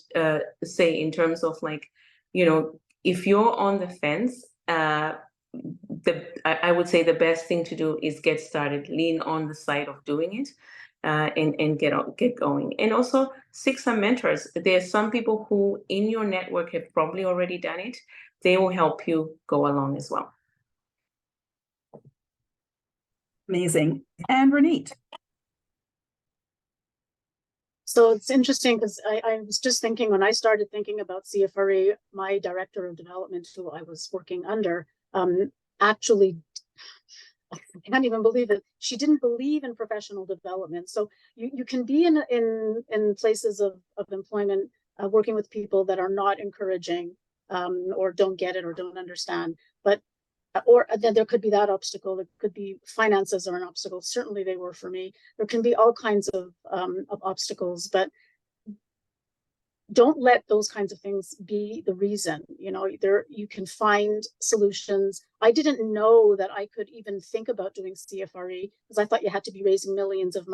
say in terms of like, you know, if you're on the fence, I would say the best thing to do is get started, lean on the side of doing it. And get going, and also seek some mentors. There's some people who in your network have probably already done it. They will help you go along as well. Amazing. And Ronit. So it's interesting because I was just thinking when I started thinking about CFRE, my director of development, who I was working under, actually, I can't even believe it. She didn't believe in professional development. So you can be in places of employment, working with people that are not encouraging, or don't get it or don't understand. But or then there could be that obstacle. It could be finances are an obstacle. Certainly they were for me. There can be all kinds of obstacles, but don't let those kinds of things be the reason. You know, you can find solutions. I didn't know that I could even think about doing CFRE because I thought you had to be raising millions of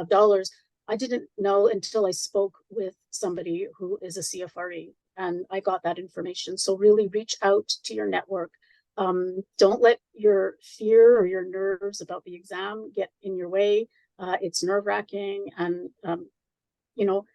dollars. I didn't know until I spoke with somebody who is a CFRE, and I got that information. So really reach out to your network. Don't let your fear or your nerves about the exam get in your way. It's nerve-wracking, and you know,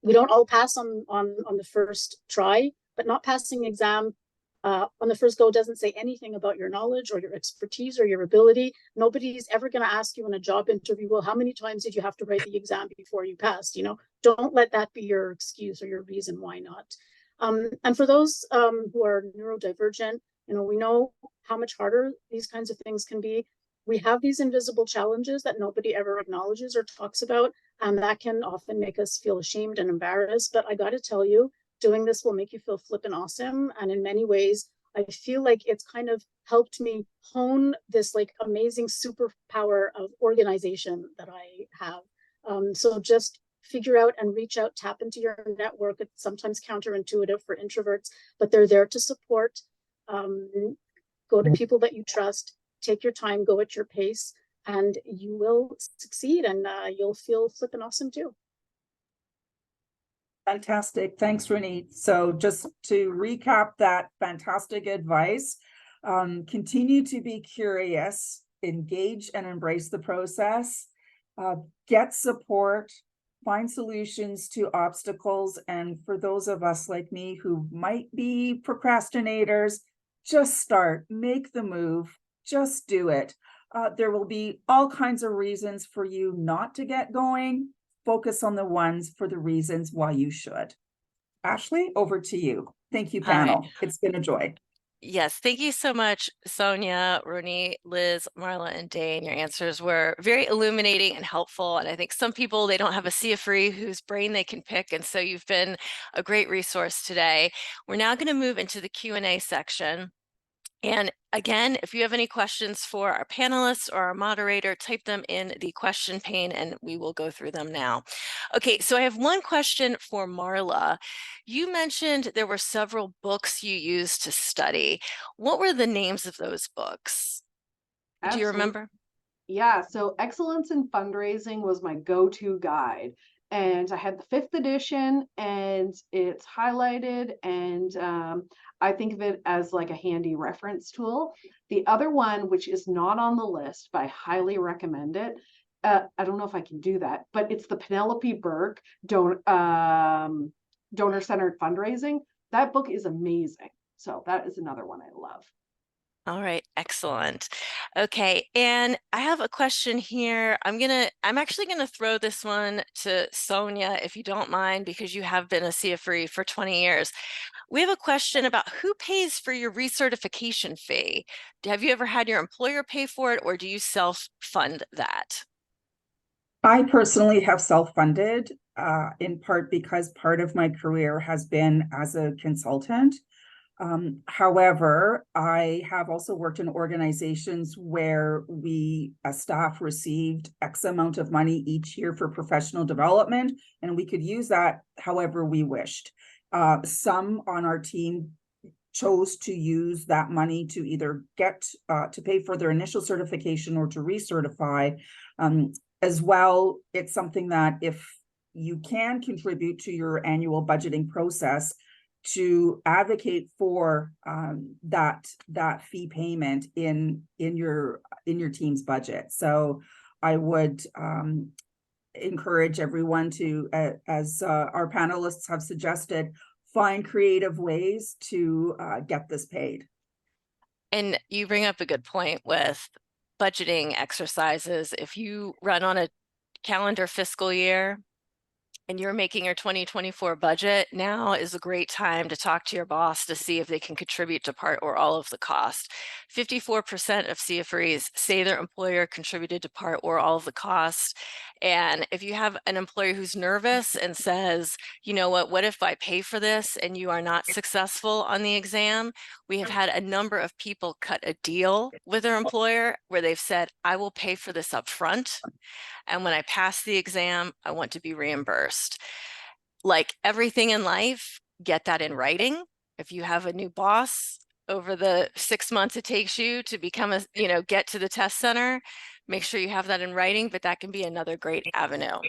we don't all pass on the first try, but not passing exam on the first go doesn't say anything about your knowledge or your expertise or your ability. Nobody's ever going to ask you in a job interview, well, how many times did you have to write the exam before you passed? You know, don't let that be your excuse or your reason why not. And for those who are neurodivergent, you know, we know how much harder these kinds of things can be. We have these invisible challenges that nobody ever acknowledges or talks about, and that can often make us feel ashamed and embarrassed. But I got to tell you, doing this will make you feel flippin' awesome. And in many ways, I feel like it's kind of helped me hone this like amazing superpower of organization that I have. So just figure out and reach out, tap into your network. It's sometimes counterintuitive for introverts, but they're there to support. Go to people that you trust, take your time, go at your pace, and you will succeed, and you'll feel flippin' awesome too. Fantastic. Thanks, Ronit. So just to recap that fantastic advice, continue to be curious, engage and embrace the process, get support, find solutions to obstacles. And for those of us like me who might be procrastinators, just start, make the move, just do it. There will be all kinds of reasons for you not to get going. Focus on the ones for the reasons why you should. Ashley, over to you. Thank you, panel. Right. It's been a joy. Yes, thank you so much, Sonya, Ronit, Liz, Marla, and Dane. Your answers were very illuminating and helpful. And I think some people, they don't have a CFRE whose brain they can pick. And so you've been a great resource today. We're now going to move into the Q&A section. And again, if you have any questions for our panelists or our moderator, type them in the question pane and we will go through them now. Okay, so I have one question for Marla. You mentioned there were several books you used to study. What were the names of those books? Absolutely. Do you remember? Yeah, so Excellence in Fundraising was my go-to guide. And I had the 5th edition and it's highlighted, and I think of it as like a handy reference tool. The other one, which is not on the list, but I highly recommend it. I don't know if I can do that, but it's the Penelope Burke Donor-Centered Fundraising. That book is amazing. So that is another one I love. All right, excellent. Okay, and I have a question here. I'm actually gonna throw this one to Sonya, if you don't mind, because you have been a CFRE for 20 years. We have a question about who pays for your recertification fee. Have you ever had your employer pay for it, or do you self-fund that? I personally have self-funded, in part because part of my career has been as a consultant. However, I have also worked in organizations where we, as staff, received X amount of money each year for professional development, and we could use that however we wished. Some on our team chose to use that money to either get to pay for their initial certification or to recertify. As well, it's something that if you can contribute to your annual budgeting process, to advocate for that fee payment in your team's budget. So I would encourage everyone to, as our panelists have suggested, find creative ways to get this paid. And you bring up a good point with budgeting exercises. If you run on a calendar fiscal year and you're making your 2024 budget, now is a great time to talk to your boss to see if they can contribute to part or all of the cost. 54% of CFREs say their employer contributed to part or all of the cost. And if you have an employer who's nervous and says, you know what if I pay for this and you are not successful on the exam? We have had a number of people cut a deal with their employer where they've said, I will pay for this up front. And when I pass the exam, I want to be reimbursed. Like everything in life, get that in writing. If you have a new boss over the 6 months it takes you to become get to the test center, make sure you have that in writing, but that can be another great avenue.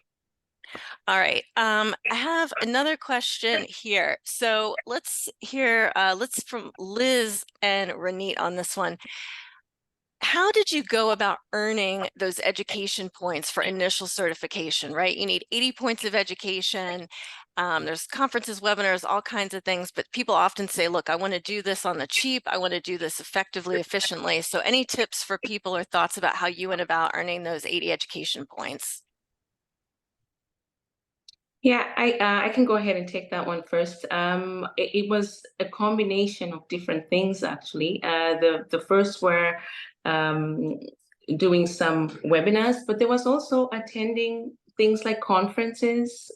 All right, I have another question here. So let's hear, let's from Liz and Ronit on this one. How did you go about earning those education points for initial certification, right? You need 80 points of education. There's conferences, webinars, all kinds of things, but people often say, look, I want to do this on the cheap. I want to do this effectively, efficiently. So any tips for people or thoughts about how you went about earning those 80 education points? Yeah, I can go ahead and take that one first. It was a combination of different things, actually. The first were doing some webinars, but there was also attending things like conferences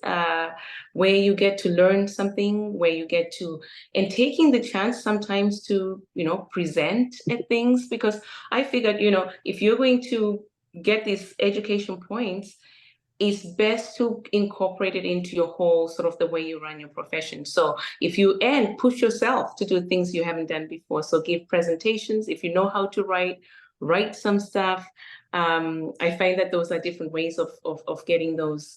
where you get to learn something, where you get to, and taking the chance sometimes to, present at things, because I figured, if you're going to get these education points, it's best to incorporate it into your whole sort of the way you run your profession. So if you push yourself to do things you haven't done before. So give presentations. If you know how to write some stuff. I find that those are different ways of getting those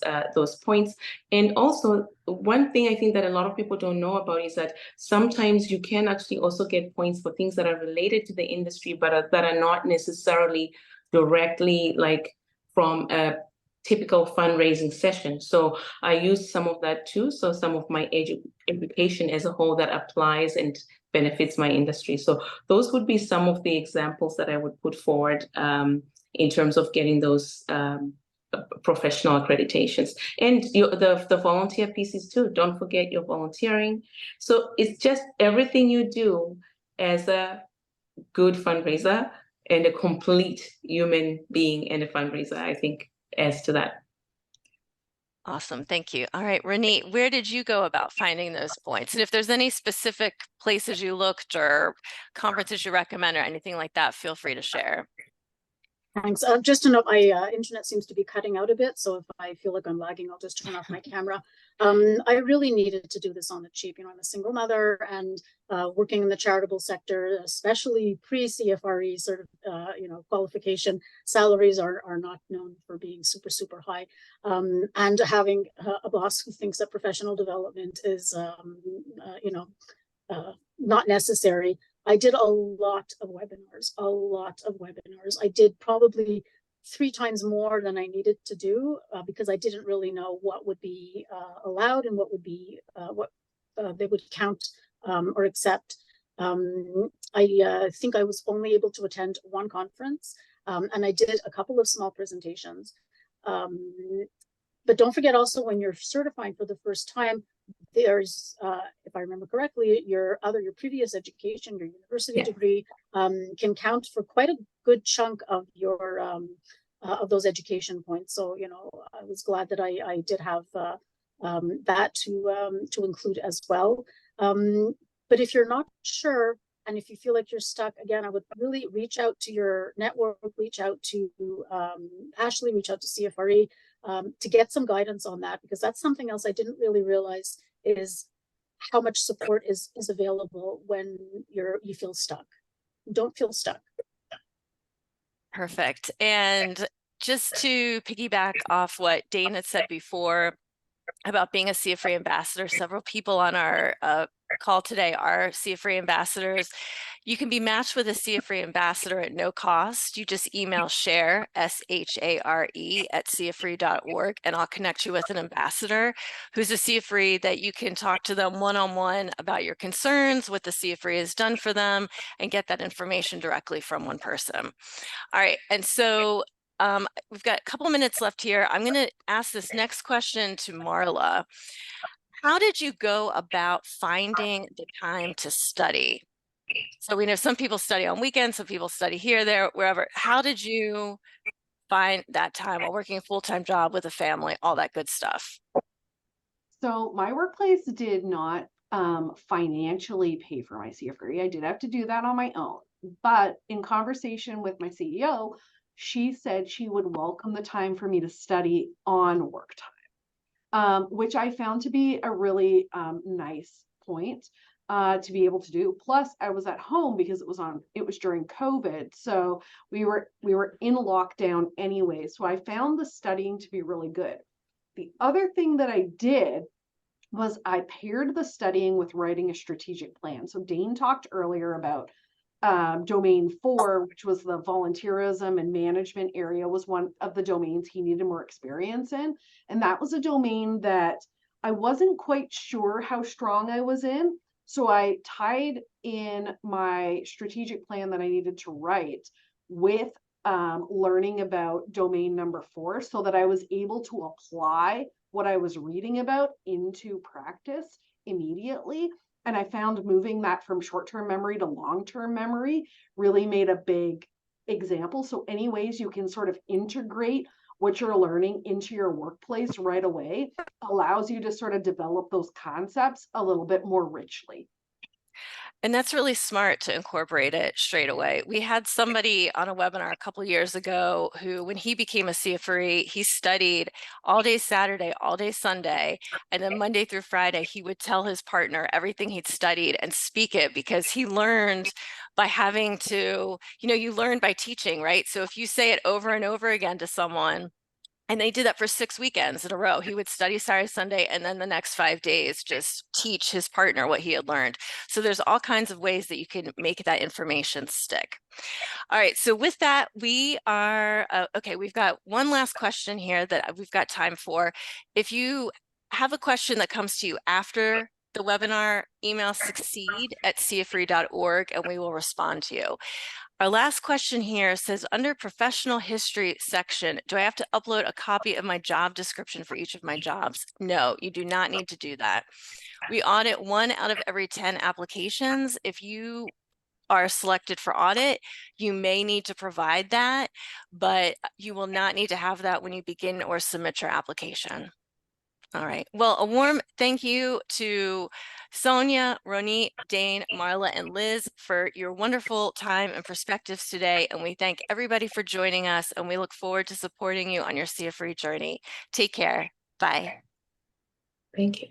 points. And also, one thing I think that a lot of people don't know about is that sometimes you can actually also get points for things that are related to the industry, but that are not necessarily directly like from a typical fundraising session. So I use some of that too. So some of my education as a whole that applies and benefits my industry. So those would be some of the examples that I would put forward in terms of getting those professional accreditations. And the volunteer pieces too. Don't forget your volunteering. So it's just everything you do as a good fundraiser and a complete human being and a fundraiser, I think, as to that. Awesome, thank you. All right, Ronit, where did you go about finding those points? And if there's any specific places you looked or conferences you recommend or anything like that, feel free to share. Thanks. Just to note, my internet seems to be cutting out a bit, so if I feel like I'm lagging, I'll just turn off my camera. I really needed to do this on the cheap. I'm a single mother and working in the charitable sector, especially pre-CFRE sort of, qualification. Salaries are not known for being super, super high. And having a boss who thinks that professional development is, not necessary. I did a lot of webinars. I did probably 3 times more than I needed to do because I didn't really know what would be allowed and what would be what they would count or accept. I think I was only able to attend one conference, and I did a couple of small presentations. But don't forget also, when you're certifying for the first time, there's, if I remember correctly, your previous education, your university degree, can count for quite a good chunk of your of those education points. So, you know, I was glad that I did have that to include as well. But if you're not sure, and if you feel like you're stuck, again, I would really reach out to your network, reach out to Ashley, reach out to CFRE to get some guidance on that, because that's something else I didn't really realize, is how much support is available when you feel stuck. Don't feel stuck. Perfect. And just to piggyback off what Dane had said before about being a CFRE ambassador, several people on our call today are CFRE ambassadors. You can be matched with a CFRE ambassador at no cost. You just email share, SHARE, at CFRE.org, and I'll connect you with an ambassador who's a CFRE that you can talk to them one-on-one about your concerns, what the CFRE has done for them, and get that information directly from one person. All right, and so we've got a couple minutes left here. I'm going to ask this next question to Marla. How did you go about finding the time to study? So we know some people study on weekends, some people study here, there, wherever. How did you find that time while working a full-time job with a family, all that good stuff? So my workplace did not financially pay for my CFRE. I did have to do that on my own. But in conversation with my CEO, she said she would welcome the time for me to study on work time, which I found to be a really nice point to be able to do. Plus, I was at home because it was during COVID, so we were in lockdown anyway. So I found the studying to be really good. The other thing that I did was I paired the studying with writing a strategic plan. So Dane talked earlier about domain 4, which was the volunteerism and management area, was one of the domains he needed more experience in. And that was a domain that I wasn't quite sure how strong I was in. So I tied in my strategic plan that I needed to write with learning about domain number 4, so that I was able to apply what I was reading about into practice immediately. And I found moving that from short-term memory to long-term memory really made a big example. So any ways you can sort of integrate what you're learning into your workplace right away allows you to sort of develop those concepts a little bit more richly. And that's really smart to incorporate it straight away. We had somebody on a webinar a couple of years ago who, when he became a CFRE, he studied all day Saturday, all day Sunday, and then Monday through Friday, he would tell his partner everything he'd studied and speak it, because he learned by having to, you know, you learn by teaching, right? So if you say it over and over again to someone, and they did that for 6 weekends in a row. He would study Saturday, Sunday, and then the next 5 days just teach his partner what he had learned. So there's all kinds of ways that you can make that information stick. All right, so with that, we are, okay, we've got one last question here that we've got time for. If you have a question that comes to you after the webinar, email succeed@cfre.org and we will respond to you. Our last question here says, under professional history section, do I have to upload a copy of my job description for each of my jobs? No, you do not need to do that. We audit 1 out of every 10 applications. If you are selected for audit, you may need to provide that, but you will not need to have that when you begin or submit your application. All right. Well, a warm thank you to Sonya, Ronit, Dane, Marla, and Liz for your wonderful time and perspectives today. And we thank everybody for joining us, and we look forward to supporting you on your CFRE journey. Take care. Bye. Thank you.